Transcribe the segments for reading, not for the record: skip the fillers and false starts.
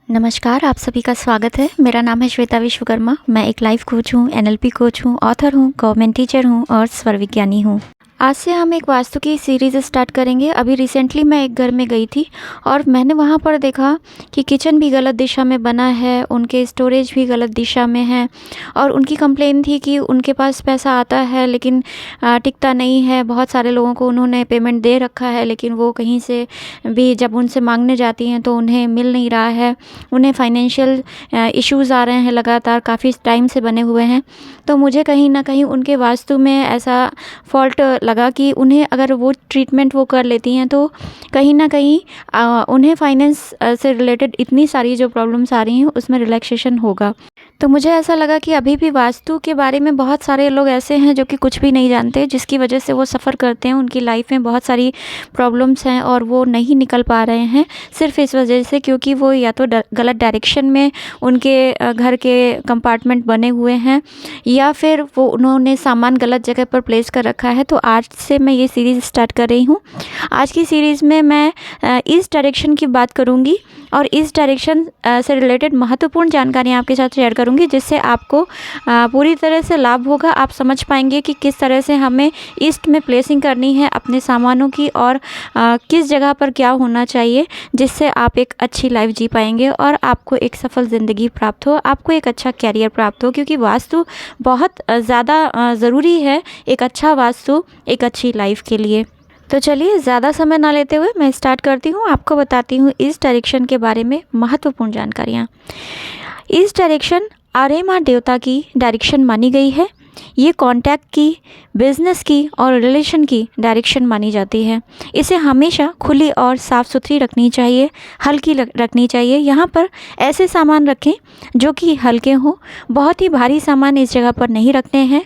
नमस्कार, आप सभी का स्वागत है। मेरा नाम है श्वेता विश्वकर्मा। मैं एक लाइफ कोच हूँ, एनएलपी कोच हूँ, ऑथर हूँ, गवर्नमेंट टीचर हूँ और स्वर विज्ञानी हूँ। आज से हम एक वास्तु की सीरीज़ स्टार्ट करेंगे। अभी रिसेंटली मैं एक घर में गई थी और मैंने वहाँ पर देखा कि किचन भी गलत दिशा में बना है, उनके स्टोरेज भी गलत दिशा में है और उनकी कंप्लेन थी कि उनके पास पैसा आता है लेकिन टिकता नहीं है। बहुत सारे लोगों को उन्होंने पेमेंट दे रखा है लेकिन वो कहीं से भी जब उनसे मांगने जाती हैं तो उन्हें मिल नहीं रहा है। उन्हें फाइनेंशियल इश्यूज़ आ रहे हैं, लगातार काफ़ी टाइम से बने हुए हैं। तो मुझे कहीं ना कहीं उनके वास्तु में ऐसा फॉल्ट लगा कि उन्हें अगर वो ट्रीटमेंट वो कर लेती हैं तो कहीं ना कहीं उन्हें फाइनेंस से रिलेटेड इतनी सारी जो प्रॉब्लम्स आ रही हैं उसमें रिलैक्सेशन होगा। तो मुझे ऐसा लगा कि अभी भी वास्तु के बारे में बहुत सारे लोग ऐसे हैं जो कि कुछ भी नहीं जानते, जिसकी वजह से वो सफ़र करते हैं। उनकी लाइफ में बहुत सारी प्रॉब्लम्स हैं और वो नहीं निकल पा रहे हैं सिर्फ इस वजह से क्योंकि वो या तो गलत डायरेक्शन में उनके घर के कंपार्टमेंट बने हुए हैं या फिर वो उन्होंने सामान गलत जगह पर प्लेस कर रखा है। तो आज से मैं ये सीरीज़ स्टार्ट कर रही हूँ। आज की सीरीज़ में मैं इस डायरेक्शन की बात करूँगी और इस डायरेक्शन से रिलेटेड महत्वपूर्ण जानकारियाँ आपके साथ शेयर करूँगी, जिससे आपको पूरी तरह से लाभ होगा। आप समझ पाएंगे कि किस तरह से हमें ईस्ट में प्लेसिंग करनी है अपने सामानों की और किस जगह पर क्या होना चाहिए, जिससे आप एक अच्छी लाइफ जी पाएंगे और आपको एक सफल ज़िंदगी प्राप्त हो, आपको एक अच्छा कैरियर प्राप्त हो। क्योंकि वास्तु बहुत ज़्यादा ज़रूरी है, एक अच्छा वास्तु एक अच्छी लाइफ के लिए। तो चलिए ज़्यादा समय ना लेते हुए मैं स्टार्ट करती हूँ। आपको बताती हूँ इस डायरेक्शन के बारे में महत्वपूर्ण जानकारियाँ। इस डायरेक्शन आर्यमा देवता की डायरेक्शन मानी गई है। ये कॉन्टैक्ट की, बिजनेस की और रिलेशन की डायरेक्शन मानी जाती है। इसे हमेशा खुली और साफ़ सुथरी रखनी चाहिए, हल्की रखनी चाहिए। यहाँ पर ऐसे सामान रखें जो कि हल्के हों। बहुत ही भारी सामान इस जगह पर नहीं रखने हैं।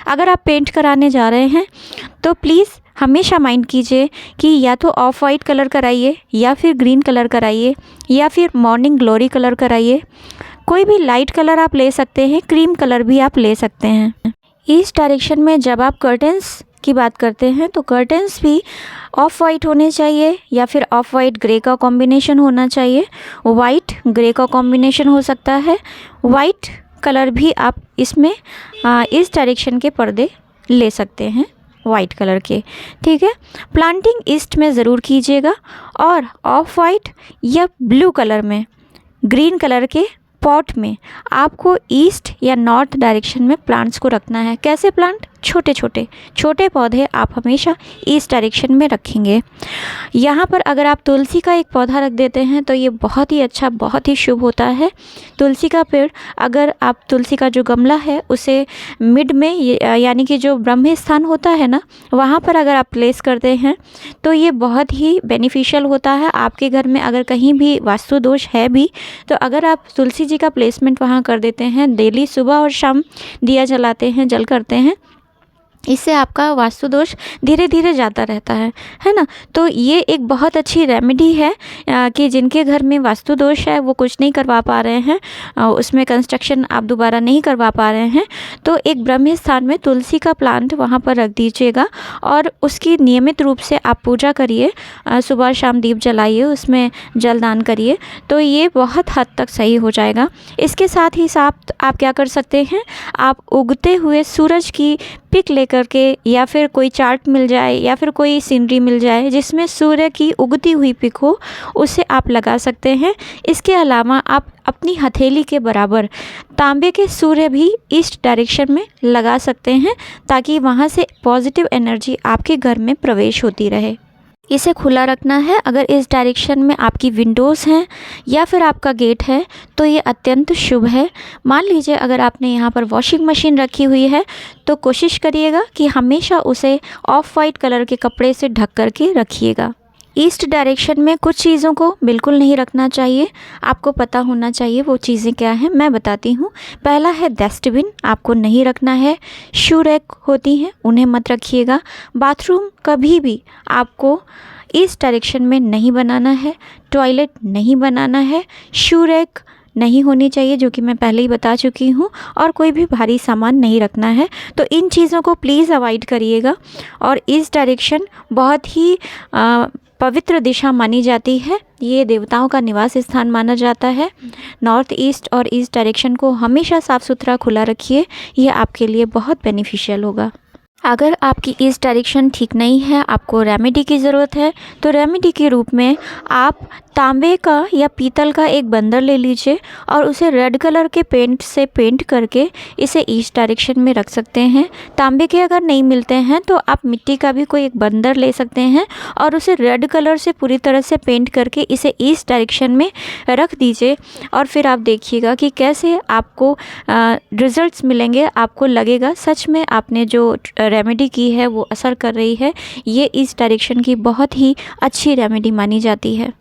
अगर आप पेंट कराने जा रहे हैं तो प्लीज़ हमेशा माइंड कीजिए कि या तो ऑफ वाइट कलर कराइए या फिर ग्रीन कलर कराइए या फिर मॉर्निंग ग्लोरी कलर कराइए। कोई भी लाइट कलर आप ले सकते हैं, क्रीम कलर भी आप ले सकते हैं। इस डायरेक्शन में जब आप कर्टन्स की बात करते हैं तो कर्टन्स भी ऑफ वाइट होने चाहिए या फिर ऑफ वाइट ग्रे का कॉम्बिनेशन होना चाहिए। वाइट ग्रे का कॉम्बिनेशन हो सकता है। वाइट कलर भी आप इसमें इस डायरेक्शन के पर्दे ले सकते हैं, वाइट कलर के। ठीक है, प्लांटिंग ईस्ट में ज़रूर कीजिएगा और ऑफ वाइट या ब्लू कलर में, ग्रीन कलर के पॉट में आपको ईस्ट या नॉर्थ डायरेक्शन में प्लांट्स को रखना है। कैसे प्लांट? छोटे पौधे आप हमेशा ईस्ट डायरेक्शन में रखेंगे। यहाँ पर अगर आप तुलसी का एक पौधा रख देते हैं तो ये बहुत ही अच्छा, बहुत ही शुभ होता है। तुलसी का पेड़, अगर आप तुलसी का जो गमला है उसे मिड में यानी कि जो ब्रह्म स्थान होता है ना, वहाँ पर अगर आप प्लेस करते हैं तो ये बहुत ही बेनिफिशियल होता है। आपके घर में अगर कहीं भी वास्तु दोष है भी तो अगर आप तुलसी जी का प्लेसमेंट वहाँ कर देते हैं, डेली सुबह और शाम दिया जलाते हैं, जल करते हैं, इससे आपका वास्तु दोष धीरे धीरे जाता रहता है ना। तो ये एक बहुत अच्छी रेमेडी है कि जिनके घर में वास्तु दोष है, वो कुछ नहीं करवा पा रहे हैं, उसमें कंस्ट्रक्शन आप दोबारा नहीं करवा पा रहे हैं, तो एक ब्रह्म स्थान में तुलसी का प्लांट वहाँ पर रख दीजिएगा और उसकी नियमित रूप से आप पूजा करिए। सुबह शाम दीप जलाइए, उसमें जल दान करिए, तो ये बहुत हद तक सही हो जाएगा। इसके साथ ही साथ आप क्या कर सकते हैं, आप उगते हुए सूरज की पिक लेकर के या फिर कोई चार्ट मिल जाए या फिर कोई सीनरी मिल जाए जिसमें सूर्य की उगती हुई पिक हो, उसे आप लगा सकते हैं। इसके अलावा आप अपनी हथेली के बराबर तांबे के सूर्य भी ईस्ट डायरेक्शन में लगा सकते हैं ताकि वहाँ से पॉजिटिव एनर्जी आपके घर में प्रवेश होती रहे। इसे खुला रखना है। अगर इस डायरेक्शन में आपकी विंडोज़ हैं या फिर आपका गेट है तो ये अत्यंत शुभ है। मान लीजिए अगर आपने यहाँ पर वॉशिंग मशीन रखी हुई है तो कोशिश करिएगा कि हमेशा उसे ऑफ वाइट कलर के कपड़े से ढक कर के रखिएगा। ईस्ट डायरेक्शन में कुछ चीज़ों को बिल्कुल नहीं रखना चाहिए, आपको पता होना चाहिए वो चीज़ें क्या हैं, मैं बताती हूँ। पहला है डस्टबिन, आपको नहीं रखना है। शू रैक होती हैं, उन्हें मत रखिएगा। बाथरूम कभी भी आपको ईस्ट डायरेक्शन में नहीं बनाना है। टॉयलेट नहीं बनाना है। शू रैक नहीं होनी चाहिए, जो कि मैं पहले ही बता चुकी हूँ, और कोई भी भारी सामान नहीं रखना है। तो इन चीज़ों को प्लीज़ अवॉइड करिएगा। और इस डायरेक्शन बहुत ही पवित्र दिशा मानी जाती है। ये देवताओं का निवास स्थान माना जाता है। नॉर्थ ईस्ट और ईस्ट डायरेक्शन को हमेशा साफ़ सुथरा खुला रखिए, ये आपके लिए बहुत बेनिफिशियल होगा। अगर आपकी ईस्ट डायरेक्शन ठीक नहीं है, आपको रेमेडी की ज़रूरत है, तो रेमेडी के रूप में आप तांबे का या पीतल का एक बंदर ले लीजिए और उसे रेड कलर के पेंट से पेंट करके इसे ईस्ट डायरेक्शन में रख सकते हैं। तांबे के अगर नहीं मिलते हैं तो आप मिट्टी का भी कोई एक बंदर ले सकते हैं और उसे रेड कलर से पूरी तरह से पेंट करके इसे ईस्ट डायरेक्शन में रख दीजिए और फिर आप देखिएगा कि कैसे आपको रिज़ल्ट्स मिलेंगे। आपको लगेगा सच में आपने जो रेमेडी की है वो असर कर रही है। ये ईस्ट डायरेक्शन की बहुत ही अच्छी रेमेडी मानी जाती है।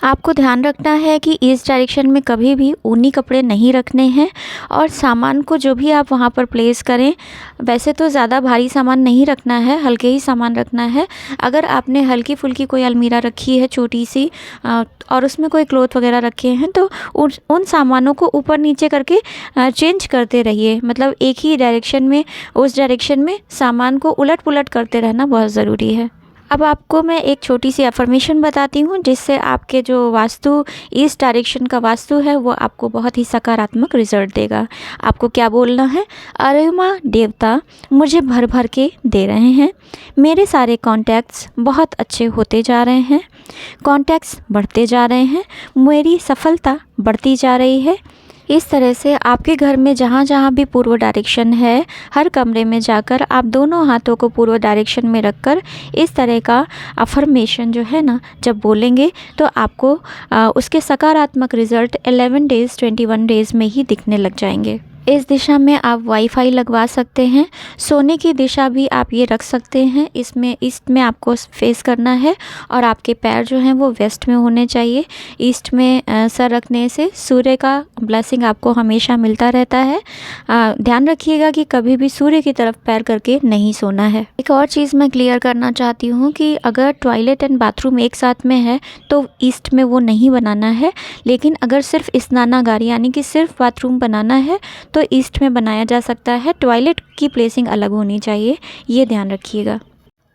आपको ध्यान रखना है कि ईस्ट डायरेक्शन में कभी भी ऊनी कपड़े नहीं रखने हैं और सामान को जो भी आप वहाँ पर प्लेस करें, वैसे तो ज़्यादा भारी सामान नहीं रखना है, हल्के ही सामान रखना है। अगर आपने हल्की फुल्की कोई अलमीरा रखी है छोटी सी और उसमें कोई क्लॉथ वगैरह रखे हैं तो उन सामानों को ऊपर नीचे करके चेंज करते रहिए। मतलब एक ही डायरेक्शन में, उस डायरेक्शन में सामान को उलट पुलट करते रहना बहुत ज़रूरी है। अब आपको मैं एक छोटी सी अफर्मेशन बताती हूँ जिससे आपके जो वास्तु, ईस्ट डायरेक्शन का वास्तु है, वो आपको बहुत ही सकारात्मक रिजल्ट देगा। आपको क्या बोलना है? अरे माँ देवता मुझे भर भर के दे रहे हैं, मेरे सारे कॉन्टैक्ट्स बहुत अच्छे होते जा रहे हैं, कॉन्टैक्ट्स बढ़ते जा रहे हैं, मेरी सफलता बढ़ती जा रही है। इस तरह से आपके घर में जहाँ जहाँ भी पूर्व डायरेक्शन है, हर कमरे में जाकर आप दोनों हाथों को पूर्व डायरेक्शन में रखकर इस तरह का अफर्मेशन जो है ना, जब बोलेंगे तो आपको उसके सकारात्मक रिज़ल्ट 11 डेज़ 21 डेज़ में ही दिखने लग जाएंगे। इस दिशा में आप वाईफाई लगवा सकते हैं। सोने की दिशा भी आप ये रख सकते हैं। इसमें ईस्ट में आपको फेस करना है और आपके पैर जो हैं वो वेस्ट में होने चाहिए। ईस्ट में सर रखने से सूर्य का ब्लेसिंग आपको हमेशा मिलता रहता है। ध्यान रखिएगा कि कभी भी सूर्य की तरफ पैर करके नहीं सोना है। एक और चीज़ मैं क्लियर करना चाहती हूँ कि अगर टॉयलेट एंड बाथरूम एक साथ में है तो ईस्ट में वो नहीं बनाना है, लेकिन अगर सिर्फ स्नानागार यानी कि सिर्फ बाथरूम बनाना है तो ईस्ट में बनाया जा सकता है। टॉयलेट की प्लेसिंग अलग होनी चाहिए, ये ध्यान रखिएगा।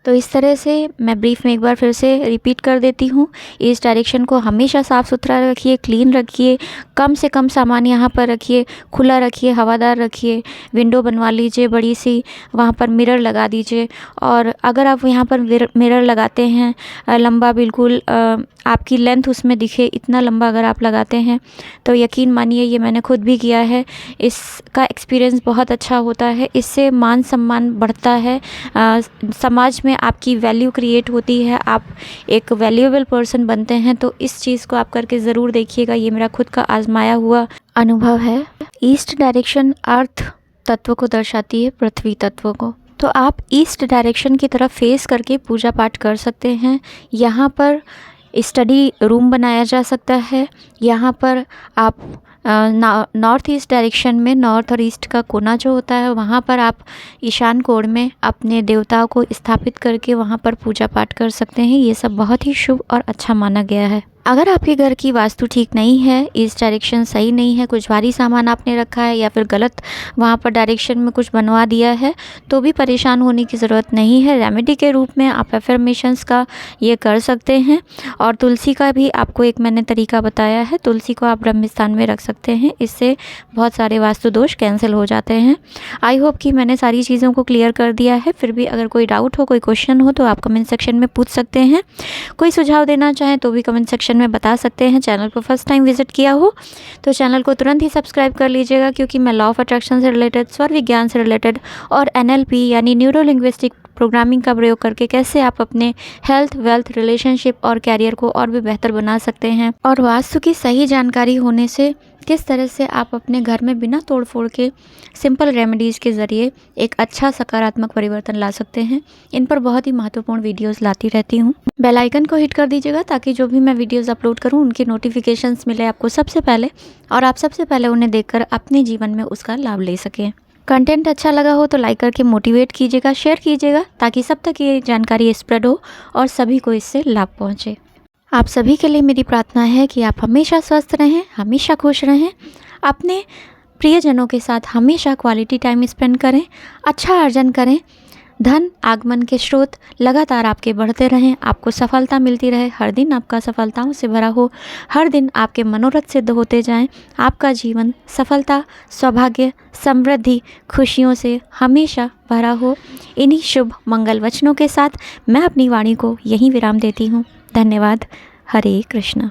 तो इस तरह से मैं ब्रीफ में एक बार फिर से रिपीट कर देती हूँ। इस डायरेक्शन को हमेशा साफ़ सुथरा रखिए, क्लीन रखिए, कम से कम सामान यहाँ पर रखिए, खुला रखिए, हवादार रखिए, विंडो बनवा लीजिए बड़ी सी, वहाँ पर मिरर लगा दीजिए। और अगर आप यहाँ पर मिरर लगाते हैं लंबा, बिल्कुल आपकी लेंथ उसमें दिखे इतना लंबा अगर आप लगाते हैं तो यकीन मानिए, ये मैंने खुद भी किया है, इसका एक्सपीरियंस बहुत अच्छा होता है। इससे मान सम्मान बढ़ता है, समाज में आपकी वैल्यू क्रिएट होती है, आप एक वैल्यूएबल पर्सन बनते हैं। तो इस चीज़ को आप करके ज़रूर देखिएगा, ये मेरा खुद का आजमाया हुआ अनुभव है। ईस्ट डायरेक्शन अर्थ तत्व को दर्शाती है, पृथ्वी तत्व को। तो आप ईस्ट डायरेक्शन की तरफ फेस करके पूजा पाठ कर सकते हैं। यहाँ पर स्टडी रूम बनाया जा सकता है। यहाँ पर आप नॉर्थ ईस्ट डायरेक्शन में, नॉर्थ और ईस्ट का कोना जो होता है, वहाँ पर आप ईशान कोण में अपने देवताओं को स्थापित करके वहाँ पर पूजा पाठ कर सकते हैं। ये सब बहुत ही शुभ और अच्छा माना गया है। अगर आपके घर की वास्तु ठीक नहीं है, ईस्ट डायरेक्शन सही नहीं है, कुछ भारी सामान आपने रखा है या फिर गलत वहाँ पर डायरेक्शन में कुछ बनवा दिया है, तो भी परेशान होने की ज़रूरत नहीं है। रेमेडी के रूप में आप एफर्मेशंस का ये कर सकते हैं। और तुलसी का भी आपको एक मैंने तरीका बताया है, तुलसी को आप ब्रह्म स्थान में रख सकते हैं, इससे बहुत सारे वास्तु दोष कैंसिल हो जाते हैं। आई होप कि मैंने सारी चीज़ों को क्लियर कर दिया है। फिर भी अगर कोई डाउट हो, कोई क्वेश्चन हो तो आप कमेंट सेक्शन में पूछ सकते हैं। कोई सुझाव देना चाहें तो भी कमेंट सेक्शन में बता सकते हैं। चैनल पर फर्स्ट टाइम विजिट किया हो तो चैनल को तुरंत ही सब्सक्राइब कर लीजिएगा, क्योंकि मैं लॉ ऑफ अट्रैक्शन से रिलेटेड, स्वर विज्ञान से रिलेटेड और NLP यानी न्यूरो लिंग्विस्टिक प्रोग्रामिंग का प्रयोग करके कैसे आप अपने हेल्थ, वेल्थ, रिलेशनशिप और कैरियर को और भी बेहतर बना सकते हैं, और वास्तु की सही जानकारी होने से किस तरह से आप अपने घर में बिना तोड़ फोड़ के सिंपल रेमेडीज़ के ज़रिए एक अच्छा सकारात्मक परिवर्तन ला सकते हैं। इन पर बहुत ही महत्वपूर्ण वीडियोस लाती रहती हूँ। बेल आइकन को हिट कर दीजिएगा ताकि जो भी मैं वीडियोस अपलोड करूँ उनकी नोटिफिकेशंस मिले आपको सबसे पहले, और आप सबसे पहले उन्हें देखकर अपने जीवन में उसका लाभ ले सकें। कंटेंट अच्छा लगा हो तो लाइक करके मोटिवेट कीजिएगा, शेयर कीजिएगा, ताकि सब तक ये जानकारी स्प्रेड हो और सभी को इससे लाभ पहुँचे। आप सभी के लिए मेरी प्रार्थना है कि आप हमेशा स्वस्थ रहें, हमेशा खुश रहें, अपने प्रियजनों के साथ हमेशा क्वालिटी टाइम स्पेंड करें, अच्छा अर्जन करें, धन आगमन के स्रोत लगातार आपके बढ़ते रहें, आपको सफलता मिलती रहे, हर दिन आपका सफलताओं से भरा हो, हर दिन आपके मनोरथ सिद्ध होते जाएं, आपका जीवन सफलता, सौभाग्य, समृद्धि, खुशियों से हमेशा भरा हो। इन्हीं शुभ मंगल वचनों के साथ मैं अपनी वाणी को यहीं विराम देती हूँ। धन्यवाद। हरे कृष्ण।